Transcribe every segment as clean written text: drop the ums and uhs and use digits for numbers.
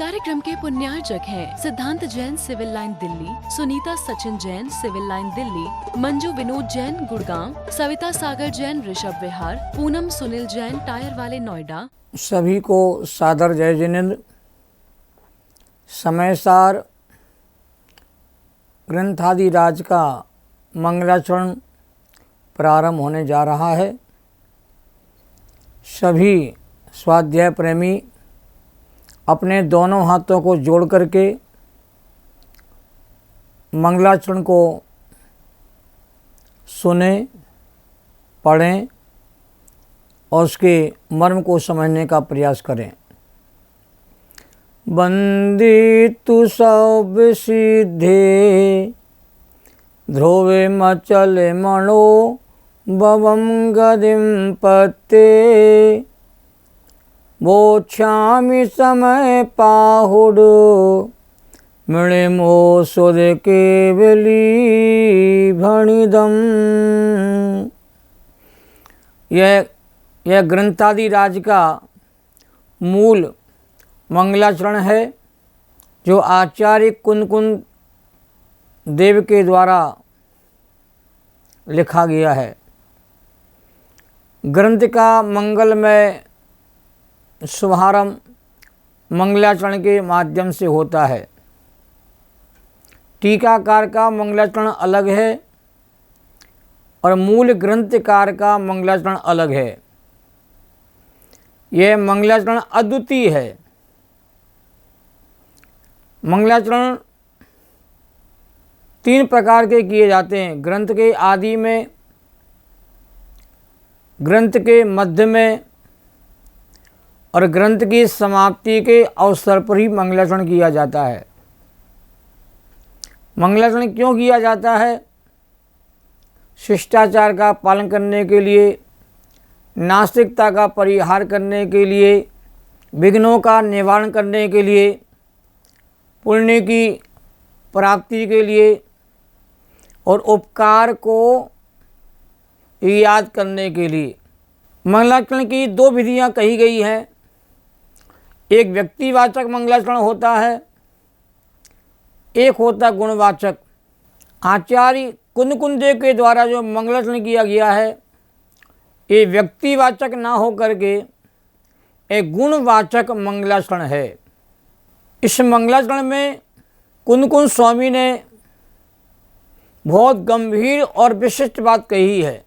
कार्यक्रम के पुण्यार्चक हैं Siddhant Jain civil line Delhi, Sunita Sachin Jain civil line Delhi, Manju Vinod Jain Gurgaon, Savita Sagar Jain Rishabh Vihar, Poonam Sunil Jain tyre वाले नोएडा। सभी को सादर जय जिनेंद्र। समय सार ग्रंथादि राज का मंगलाचरण प्रारंभ होने जा रहा है। सभी स्वाध्याय प्रेमी अपने दोनों हाथों को जोड़ करके मंगलाचरण को सुने, पढ़ें और उसके मर्म को समझने का प्रयास करें। बंदितु सब सिद्धे ध्रुवे मचले मणो भवम गदिम पते बोछामि समय पाहुड मिणे मोसुद केवली भणिदम। यह ग्रंथादि राज का मूल मंगलाचरण है, जो आचार्य कुंद देव के द्वारा लिखा गया है। ग्रंथ का मंगलमय शुभारंभ मंगलाचरण के माध्यम से होता है। टीकाकार का मंगलाचरण अलग है और मूल ग्रंथकार का मंगलाचरण अलग है। यह मंगलाचरण अद्वितीय है। मंगलाचरण 3 प्रकार के किए जाते हैं। ग्रंथ के आदि में, ग्रंथ के मध्य में और ग्रंथ की समाप्ति के अवसर पर ही मंगलाचरण किया जाता है। मंगलाचरण क्यों किया जाता है? शिष्टाचार का पालन करने के लिए, नास्तिकता का परिहार करने के लिए, विघ्नों का निवारण करने के लिए, पुण्य की प्राप्ति के लिए और उपकार को याद करने के लिए। मंगलाचरण की 2 विधियां कही गई हैं। एक व्यक्तिवाचक मंगलाचरण होता है, एक होता गुणवाचक। आचार्य कुंद के द्वारा जो मंगलाचरण किया गया है, ये व्यक्तिवाचक ना हो करके एक गुणवाचक मंगलाचरण है। इस मंगलाचरण में कुंद स्वामी ने बहुत गंभीर और विशिष्ट बात कही है।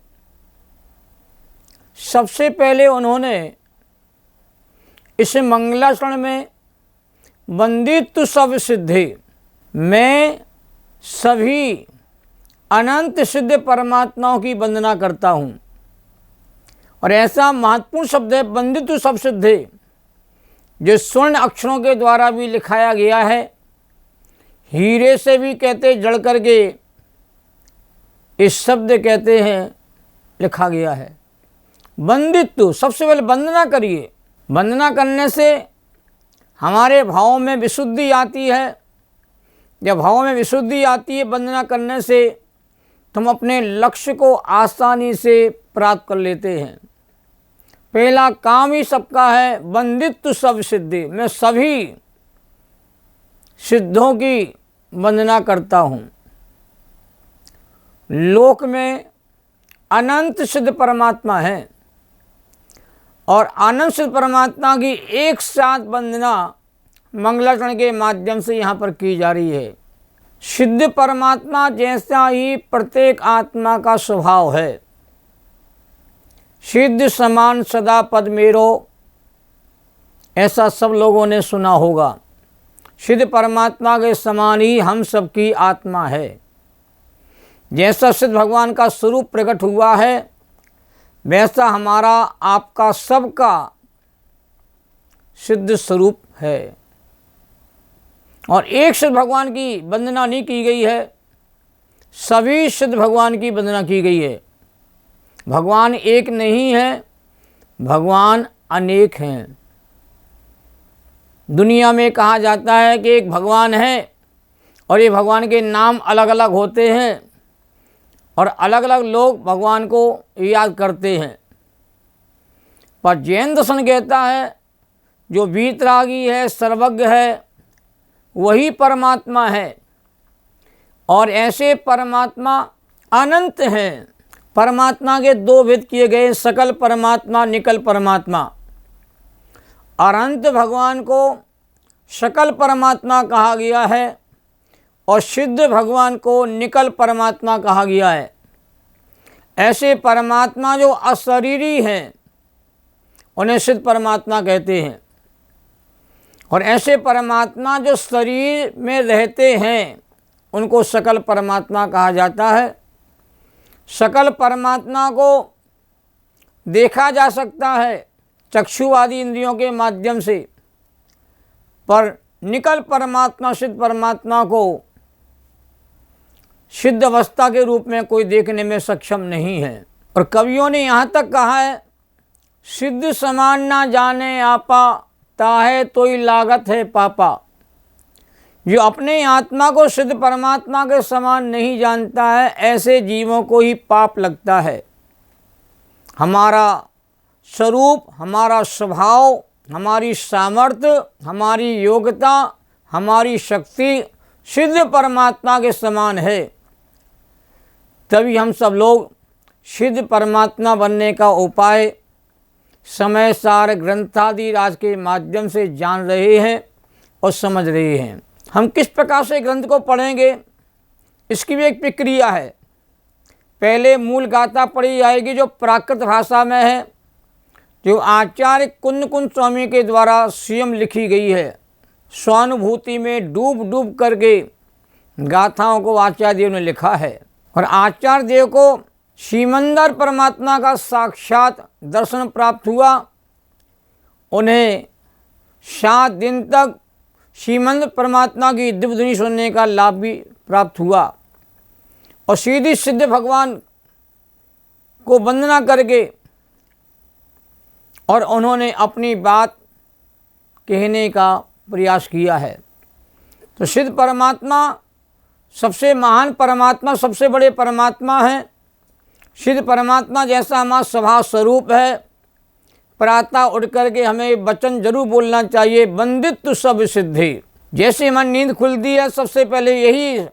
सबसे पहले उन्होंने इस मंगलाचरण में वंदितु सब सिद्धे, मैं सभी अनंत सिद्ध परमात्माओं की वंदना करता हूँ। और ऐसा महत्वपूर्ण शब्द है वंदितु सब सिद्धे, जो स्वर्ण अक्षरों के द्वारा भी लिखाया गया है। हीरे से भी कहते जड़ करके इस शब्द कहते हैं लिखा गया है। वंदितु, सबसे पहले वंदना करिए। वंदना करने से हमारे भावों में विशुद्धि आती है। जब भावों में विशुद्धि आती है वंदना करने से, तुम अपने लक्ष्य को आसानी से प्राप्त कर लेते हैं। पहला काम ही सबका है वंदितु सब सिद्धि, मैं सभी सिद्धों की वंदना करता हूँ। लोक में अनंत सिद्ध परमात्मा है और अनंत सिद्ध परमात्मा की एक साथ वंदना मंगलाचरण के माध्यम से यहाँ पर की जा रही है। सिद्ध परमात्मा जैसा ही प्रत्येक आत्मा का स्वभाव है। सिद्ध समान सदा पद मेरो, ऐसा सब लोगों ने सुना होगा। सिद्ध परमात्मा के समान ही हम सबकी आत्मा है। जैसा सिद्ध भगवान का स्वरूप प्रकट हुआ है, वैसा हमारा आपका सबका सिद्ध स्वरूप है। और एक सिद्ध भगवान की वंदना नहीं की गई है, सभी सिद्ध भगवान की वंदना की गई है। भगवान एक नहीं है, भगवान अनेक हैं। दुनिया में कहा जाता है कि एक भगवान है और ये भगवान के नाम अलग अलग होते हैं और अलग अलग लोग भगवान को याद करते हैं। पर जैन दर्शन कहता है जो वीतरागी है, सर्वज्ञ है, वही परमात्मा है। और ऐसे परमात्मा अनंत हैं। परमात्मा के दो भेद किए गए, सकल परमात्मा, निकल परमात्मा। अनंत भगवान को सकल परमात्मा कहा गया है और सिद्ध भगवान को निकल परमात्मा कहा गया है। ऐसे परमात्मा जो अशरीरी हैं उन्हें सिद्ध परमात्मा कहते हैं, और ऐसे परमात्मा जो शरीर में रहते हैं उनको सकल परमात्मा कहा जाता है। सकल परमात्मा को देखा जा सकता है चक्षु आदि इंद्रियों के माध्यम से, पर निकल परमात्मा, सिद्ध परमात्मा को सिद्ध अवस्था के रूप में कोई देखने में सक्षम नहीं है। और कवियों ने यहाँ तक कहा है, सिद्ध समान ना जाने आपा, ताहे तोई लागत है पापा। जो अपने आत्मा को सिद्ध परमात्मा के समान नहीं जानता है, ऐसे जीवों को ही पाप लगता है। हमारा स्वरूप, हमारा स्वभाव, हमारी सामर्थ्य, हमारी योग्यता, हमारी शक्ति सिद्ध परमात्मा के समान है। तभी हम सब लोग सिद्ध परमात्मा बनने का उपाय समय सार ग्रंथादि राज के माध्यम से जान रहे हैं और समझ रहे हैं। हम किस प्रकार से ग्रंथ को पढ़ेंगे, इसकी भी एक प्रक्रिया है। पहले मूल गाथा पढ़ी जाएगी जो प्राकृत भाषा में है, जो आचार्य कुंद कुंज स्वामी के द्वारा स्वयं लिखी गई है। स्वानुभूति में डूब डूब करके गाथाओं को आचार्य देव ने लिखा है। और आचार्य देव को श्रीमंदर परमात्मा का साक्षात दर्शन प्राप्त हुआ। उन्हें 7 दिन तक श्रीमंद परमात्मा की दिव्य ध्वनि सुनने का लाभ भी प्राप्त हुआ और सीधी सिद्ध भगवान को वंदना करके और उन्होंने अपनी बात कहने का प्रयास किया है। तो सिद्ध परमात्मा सबसे महान परमात्मा, सबसे बड़े परमात्मा हैं। सिद्ध परमात्मा जैसा हमारा स्वभाव स्वरूप है, प्रातः उठ करके हमें वचन जरूर बोलना चाहिए, बंदित्व सब सिद्धि। जैसे हमारी नींद खुलती है, सबसे पहले यही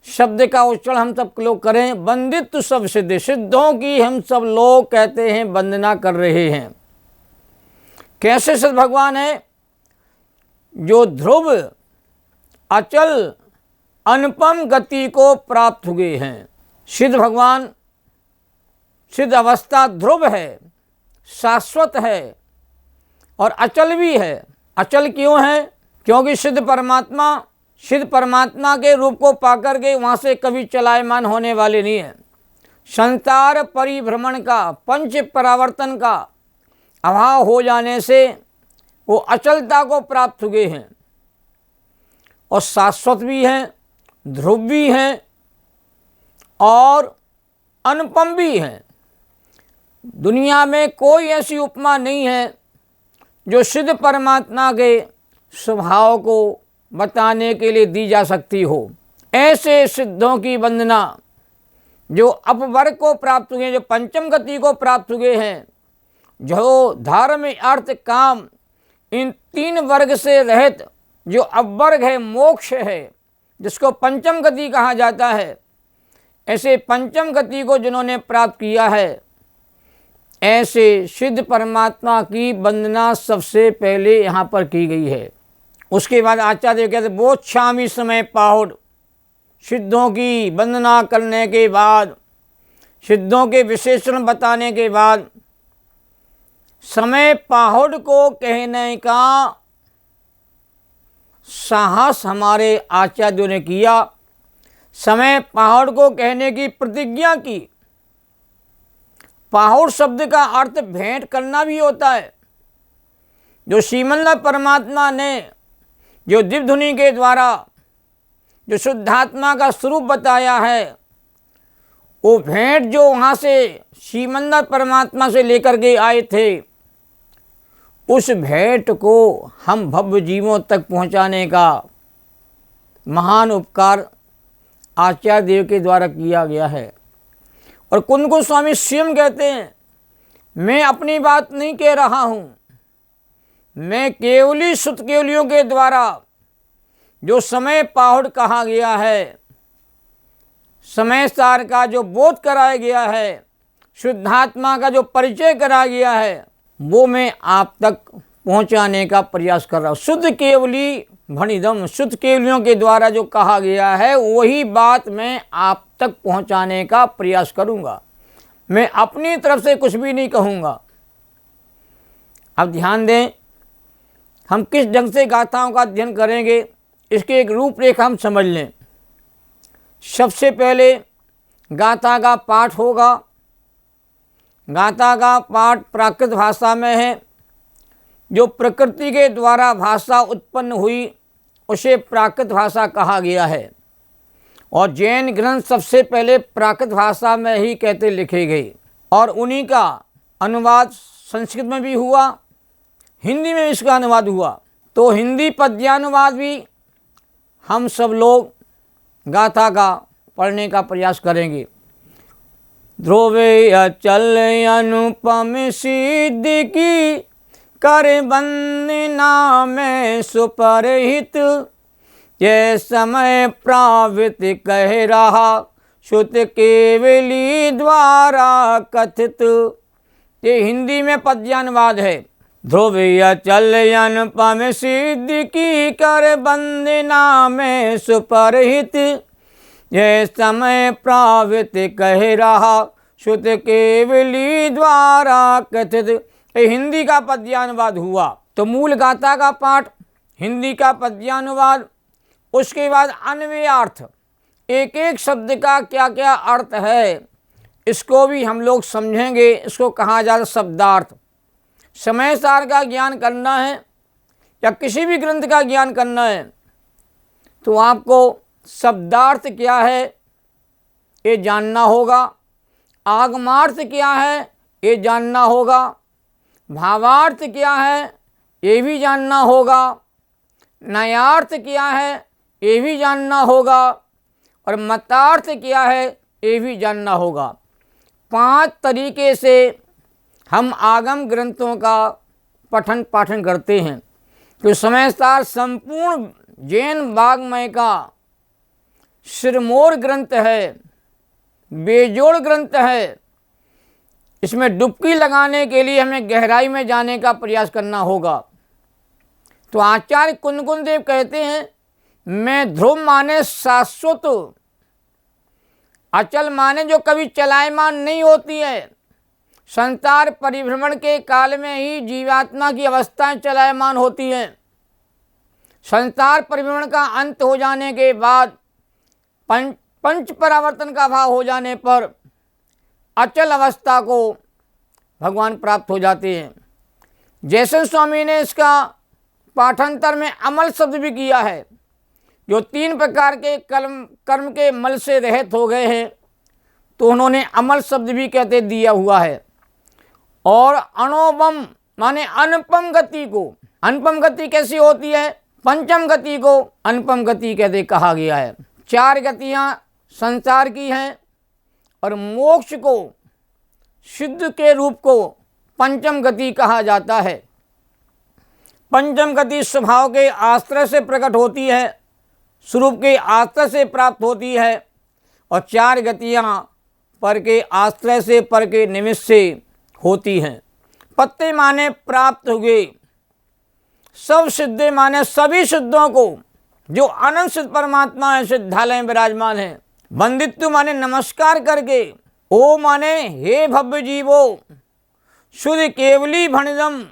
शब्द का उच्चारण हम सब लोग करें, बंदित्व सब सिद्धि। सिद्धों की हम सब लोग कहते हैं वंदना कर रहे हैं। कैसे सिद्ध भगवान है? जो ध्रुव अचल अनुपम गति को प्राप्त हुए हैं। सिद्ध भगवान, सिद्ध अवस्था ध्रुव है, शाश्वत है और अचल भी है। अचल क्यों है? क्योंकि सिद्ध परमात्मा के रूप को पाकर के वहाँ से कभी चलायमान होने वाले नहीं है। संसार परिभ्रमण का, पंच परावर्तन का अभाव हो जाने से वो अचलता को प्राप्त हुए हैं और शाश्वत भी हैं, ध्रुव भी हैं और अनुपम भी हैं। दुनिया में कोई ऐसी उपमा नहीं है जो सिद्ध परमात्मा के स्वभाव को बताने के लिए दी जा सकती हो। ऐसे सिद्धों की वंदना जो अपवर्ग को प्राप्त हुए, जो पंचम गति को प्राप्त हुए हैं, जो धर्म अर्थ काम इन 3 वर्ग से रहित जो अपवर्ग है, मोक्ष है, जिसको पंचम गति कहा जाता है, ऐसे पंचम गति को जिन्होंने प्राप्त किया है, ऐसे सिद्ध परमात्मा की वंदना सबसे पहले यहाँ पर की गई है। उसके बाद आचार्य कहते वो छामी समय पाहुड़। सिद्धों की वंदना करने के बाद, सिद्धों के विशेषण बताने के बाद, समय पाहुड़ को कहने का साहस हमारे आचार्यों ने किया। समय पाहुड़ को कहने की प्रतिज्ञा की। पाहुड़ शब्द का अर्थ भेंट करना भी होता है। जो श्रीमंद परमात्मा ने जो दिव्य ध्वनि के द्वारा जो शुद्धात्मा का स्वरूप बताया है, वो भेंट जो वहाँ से श्रीमंद परमात्मा से लेकर के आए थे, उस भेंट को हम भव्य जीवों तक पहुँचाने का महान उपकार आचार्य देव के द्वारा किया गया है। और कुंद कुंज स्वामी स्वयं कहते हैं, मैं अपनी बात नहीं कह रहा हूँ, मैं केवली सुत केवलियों के द्वारा जो समय पाहुड़ कहा गया है, समय सार का जो बोध कराया गया है, शुद्धात्मा का जो परिचय कराया गया है, वो मैं आप तक पहुंचाने का प्रयास कर रहा हूँ। शुद्ध केवली भणिदम, शुद्ध केवलियों के द्वारा जो कहा गया है वही बात मैं आप तक पहुंचाने का प्रयास करूंगा। मैं अपनी तरफ से कुछ भी नहीं कहूँगा। अब ध्यान दें, हम किस ढंग से गाथाओं का अध्ययन करेंगे, इसके एक रूपरेखा हम समझ लें। सबसे पहले गाथा का पाठ होगा। गाथा का पाठ प्राकृत भाषा में है। जो प्रकृति के द्वारा भाषा उत्पन्न हुई उसे प्राकृत भाषा कहा गया है, और जैन ग्रंथ सबसे पहले प्राकृत भाषा में ही कहते लिखे गए, और उन्हीं का अनुवाद संस्कृत में भी हुआ, हिंदी में इसका अनुवाद हुआ। तो हिंदी पद्यानुवाद भी हम सब लोग गाथा का पढ़ने का प्रयास करेंगे। ध्रुवे अचल अनुपम सिद्धि की, कर वंदना में सुपरहित, ये समय प्रावृत कह रहा श्रुत केवली द्वारा कथित। ये हिंदी में पद्यानुवाद है। ध्रुवीय चल अनुपम सिद्धि की, कर वंदना में सुपरहित, ये समय प्रावृत कह रहा श्रुत केवली द्वारा कथित। ये हिंदी का पद्यानुवाद हुआ। तो मूल गाथा का पाठ, हिंदी का पद्यानुवाद, उसके बाद अन्वयार्थ, एक एक शब्द का क्या क्या अर्थ है इसको भी हम लोग समझेंगे। इसको कहा जाता शब्दार्थ। समय सार का ज्ञान करना है या किसी भी ग्रंथ का ज्ञान करना है तो आपको शब्दार्थ क्या है ये जानना होगा, आगमार्थ क्या है ये जानना होगा, भावार्थ क्या है ये भी जानना होगा, न्यायार्थ क्या है ये भी जानना होगा, और मतार्थ क्या है ये भी जानना होगा। 5 तरीके से हम आगम ग्रंथों का पठन पाठन करते हैं। तो समय सार संपूर्ण जैन वाङ्मय का सिरमौर ग्रंथ है, बेजोड़ ग्रंथ है। इसमें डुबकी लगाने के लिए हमें गहराई में जाने का प्रयास करना होगा। तो आचार्य कुंदकुंद देव कहते हैं, मैं ध्रुव माने शाश्वत, अचल माने जो कभी चलायमान नहीं होती है। संसार परिभ्रमण के काल में ही जीवात्मा की अवस्थाएं चलायमान होती हैं। संसार परिभ्रमण का अंत हो जाने के बाद पंच परावर्तन का भाव हो जाने पर अचल अवस्था को भगवान प्राप्त हो जाते हैं। जैसन स्वामी ने इसका पाठांतर में अमल शब्द भी किया है, जो 3 प्रकार के कर्म के मल से रहित हो गए हैं, तो उन्होंने अमल शब्द भी कहते दिया हुआ है। और अणोपम माने अनुपम गति को, अनुपम गति कैसी होती है, पंचम गति को अनुपम गति कहते कहा गया है। 4 गतियां संसार की हैं और मोक्ष को, सिद्ध के रूप को पंचम गति कहा जाता है। पंचम गति स्वभाव के आश्रय से प्रकट होती है, स्वरूप के आश्रय से प्राप्त होती है, और 4 गतियां पर के आश्रय से, पर के निमित्त से होती हैं। पत्ते माने प्राप्त हुए, सब सिद्धे माने सभी सिद्धों को, जो अनंत सिद्ध परमात्मा है, सिद्धालय में विराजमान है। वंदित्व माने नमस्कार करके, ओ माने हे भव्य जीवो, शुद्ध केवली भणिदम,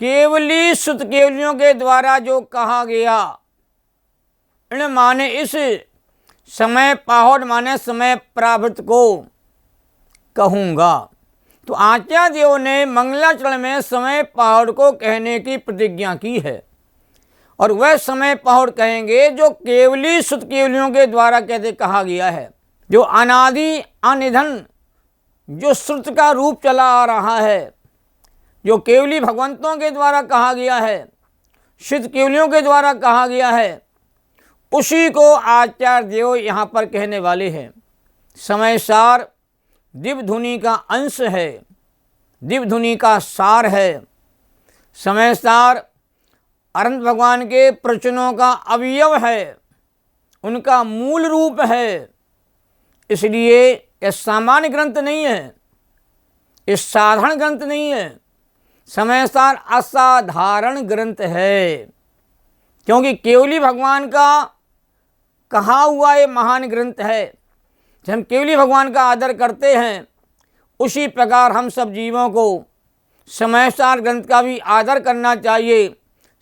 केवली शुद्ध केवलियों के द्वारा जो कहा गया। इन माने इस समय पाहुड़ माने समय प्रावृत को कहूँगा। तो आचार्य देव ने मंगलाचरण में समय पाहुड़ को कहने की प्रतिज्ञा की है, और वह समय पाहुड़ कहेंगे जो केवली शुद्ध केवलियों के द्वारा कहते कहा गया है, जो अनादि अनिधन, जो श्रुत का रूप चला आ रहा है, जो केवली भगवंतों के द्वारा कहा गया है, शुद्ध केवलियों के द्वारा कहा गया है, उसी को आचार्य देव यहाँ पर कहने वाले हैं। समय सार दिव्य धुनि का अंश है, दिव्य धुनि का सार है। समय सार अनंत भगवान के प्रवचनों का अवयव है, उनका मूल रूप है। इसलिए यह सामान्य ग्रंथ नहीं है, यह साधारण ग्रंथ नहीं है, समयसार असाधारण ग्रंथ है। क्योंकि केवली भगवान का कहा हुआ ये महान ग्रंथ है। जब हम केवली भगवान का आदर करते हैं, उसी प्रकार हम सब जीवों को समयसार ग्रंथ का भी आदर करना चाहिए।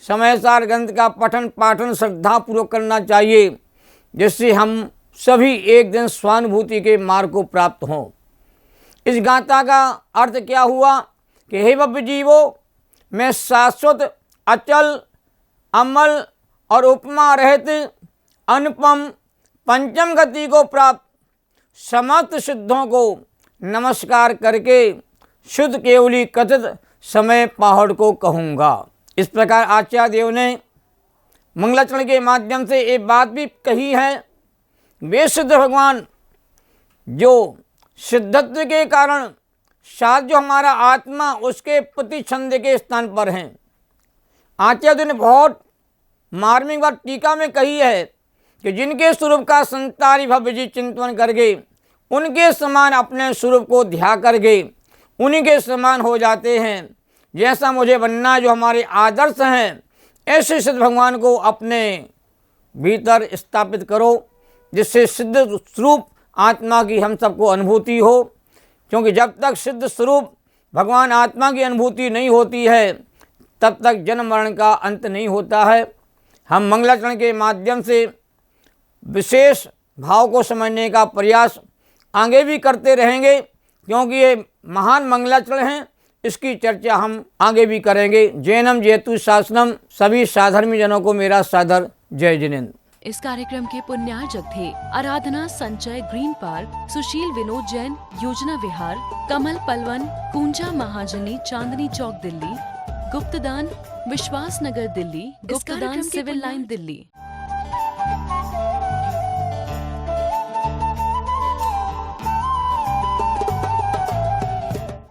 समयसार ग्रंथ का पठन पाठन श्रद्धापूर्वक करना चाहिए, जिससे हम सभी एक दिन स्वानुभूति के मार्ग को प्राप्त हों। इस गाथा का अर्थ क्या हुआ कि हे भव्य जीवो, मैं शाश्वत अचल अमल और उपमा रहित अनुपम पंचम गति को प्राप्त समस्त सिद्धों को नमस्कार करके शुद्ध केवली कथित समय पहाड़ को कहूँगा। इस प्रकार आचार्य देव ने मंगलाचरण के माध्यम से एक बात भी कही है। वे सिद्ध भगवान जो सिद्धत्व के कारण साथ जो हमारा आत्मा उसके प्रति छंद के स्थान पर हैं। आचार्य देव ने बहुत मार्मिक बात टीका में कही है कि जिनके स्वरूप का संतारी भव्य जी चिंतन करके उनके समान अपने स्वरूप को ध्यान करके उन्हीं के समान हो जाते हैं। जैसा मुझे बनना जो हमारे आदर्श हैं, ऐसे सिद्ध भगवान को अपने भीतर स्थापित करो, जिससे सिद्ध स्वरूप आत्मा की हम सबको अनुभूति हो। क्योंकि जब तक सिद्ध स्वरूप भगवान आत्मा की अनुभूति नहीं होती है, तब तक जन्म मरण का अंत नहीं होता है। हम मंगलाचरण के माध्यम से विशेष भाव को समझने का प्रयास आगे भी करते रहेंगे, क्योंकि ये महान मंगलाचरण हैं। इसकी चर्चा हम आगे भी करेंगे। जैनम जयतु शासनम। सभी साधर्मी जनों को मेरा सादर जय जिनेन्द्र। इस कार्यक्रम के पुण्यार्जक थे आराधना संचय ग्रीन पार्क, सुशील विनोद जैन योजना विहार, कमल पलवन कुंजा महाजनी चांदनी चौक दिल्ली, गुप्तदान विश्वास नगर दिल्ली, गुप्तदान सिविल लाइन दिल्ली।